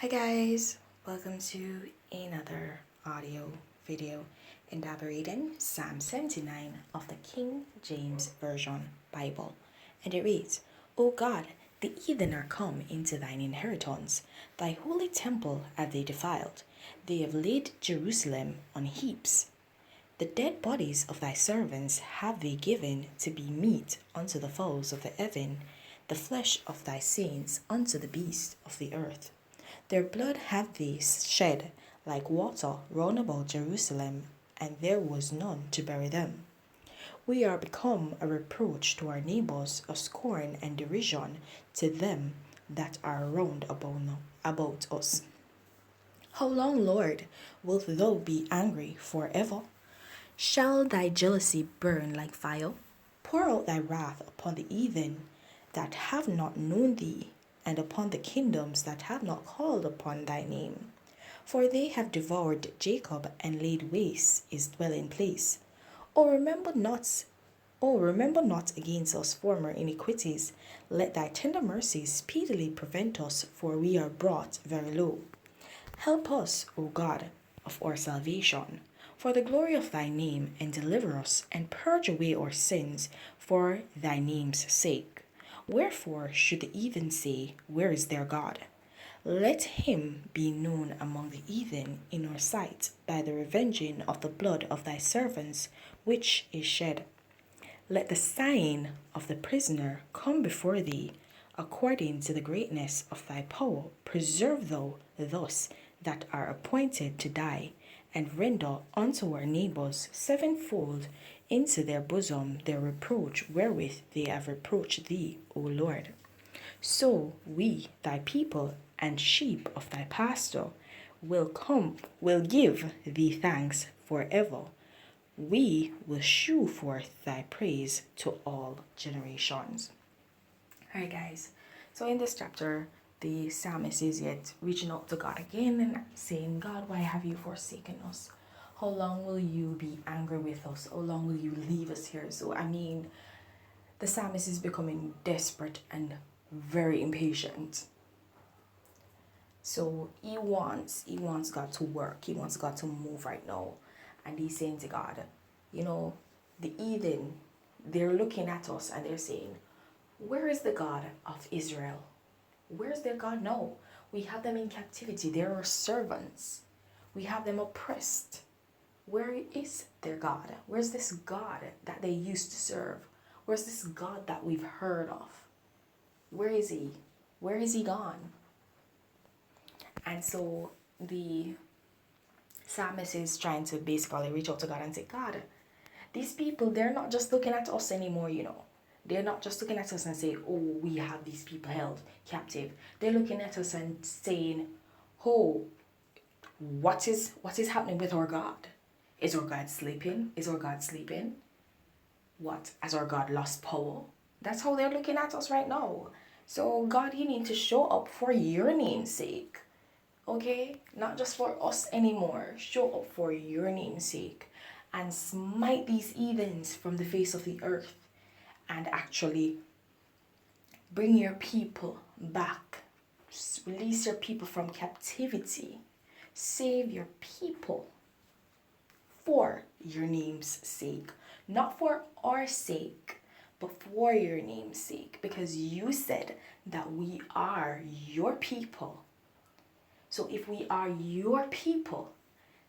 Hi guys, welcome to another audio video elaborating Psalm 79 of the King James Version Bible. And it reads, O God, the heathen are come into thine inheritance, thy holy temple have they defiled, they have laid Jerusalem on heaps. The dead bodies of thy servants have they given to be meat unto the fowls of the heaven, the flesh of thy saints unto the beasts of the earth. Their blood have they shed like water round about Jerusalem, and there was none to bury them. We are become a reproach to our neighbors, a scorn and derision to them that are round about us. How long, Lord, wilt thou be angry forever? Shall thy jealousy burn like fire? Pour out thy wrath upon the heathen that have not known thee, and upon the kingdoms that have not called upon thy name. For they have devoured Jacob and laid waste his dwelling place. O remember not, O remember not against us former iniquities. Let thy tender mercies speedily prevent us, for we are brought very low. Help us, O God, of our salvation, for the glory of thy name, and deliver us, and purge away our sins for thy name's sake. Wherefore should the heathen say, Where is their God? Let him be known among the heathen in our sight by the revenging of the blood of thy servants, which is shed. Let the sign of the prisoner come before thee, according to the greatness of thy power. Preserve thou thus that are appointed to die, and render unto our neighbors sevenfold into their bosom their reproach wherewith they have reproached thee, O Lord. So we, thy people, and sheep of thy pasture, will give thee thanks forever. We will shew forth thy praise to all generations. Alright, guys. So in this chapter, the psalmist is yet reaching out to God again and saying, God, why have you forsaken us? How long will you be angry with us? How long will you leave us here? So, the psalmist is becoming desperate and very impatient. So he wants God to work. He wants God to move right now. And he's saying to God, the heathen, they're looking at us and they're saying, where is the God of Israel? Where's their God now? We have them in captivity. They're our servants. We have them oppressed. Where is their God? Where's this God that they used to serve? Where's this God that we've heard of? Where is he? Where is he gone? And so the psalmist is trying to basically reach out to God and say, God, these people, they're not just looking at us anymore. They're not just looking at us and say, oh, we have these people held captive. They're looking at us and saying, oh, what is happening with our God? Is our God sleeping? Is our God sleeping? What? Has our God lost power? That's how they're looking at us right now. So God, you need to show up for your name's sake. Okay? Not just for us anymore. Show up for your name's sake. And smite these heathens from the face of the earth. And actually bring your people back. Release your people from captivity. Save your people for your name's sake. Not for our sake, but for your name's sake. Because you said that we are your people. So if we are your people,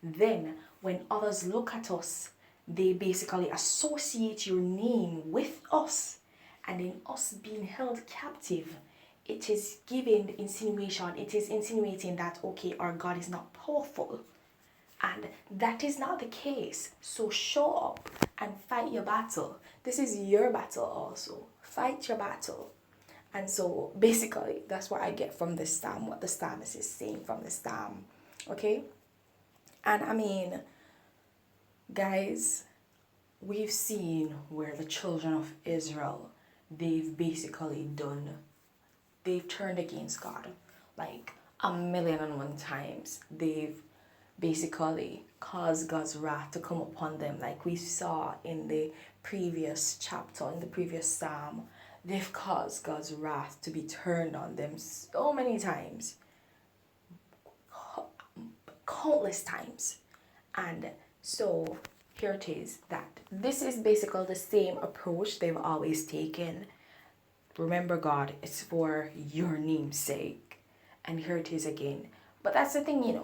then when others look at us, they basically associate your name with us. And in us being held captive, it is giving the insinuation, it is insinuating that, okay, our God is not powerful. And that is not the case. So show up and fight your battle. This is your battle also. Fight your battle. And so basically, that's what I get from this psalm, what the psalmist is saying from the psalm. Okay? And guys, we've seen where the children of Israel, they've turned against God like 1,000,001 times. They've basically caused God's wrath to come upon them, like we saw in the previous chapter, in the previous psalm. They've caused God's wrath to be turned on them so many times. countless times. And so here it is, that this is basically the same approach they've always taken. Remember, God, it's for your name's sake. And here it is again. But that's the thing,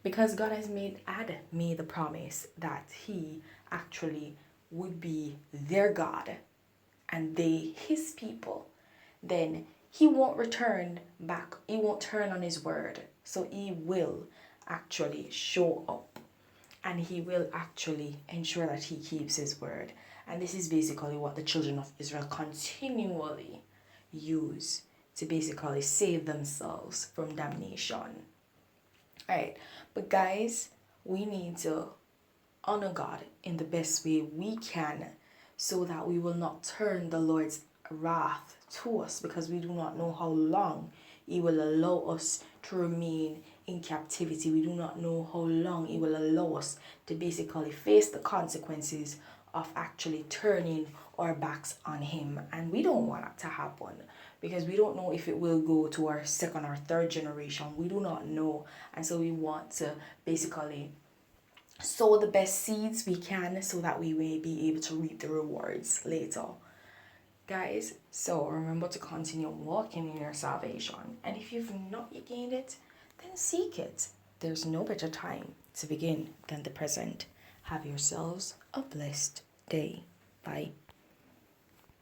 because God has made the promise that he actually would be their God and they his people, then he won't return back. He won't turn on his word. So he will actually show up and he will actually ensure that he keeps his word. And this is basically what the children of Israel continually use to basically save themselves from damnation. Alright, but guys, we need to honor God in the best way we can so that we will not turn the Lord's wrath to us, because we do not know how long he will allow us to remain in captivity. We do not know how long he will allow us to basically face the consequences of actually turning our backs on him. And we don't want that to happen, because we don't know if it will go to our second or third generation. We do not know. And so we want to basically sow the best seeds we can so that we may be able to reap the rewards later. Guys, so remember to continue walking in your salvation. And if you've not yet gained it, then seek it. There's no better time to begin than the present. Have yourselves a blessed day. Bye.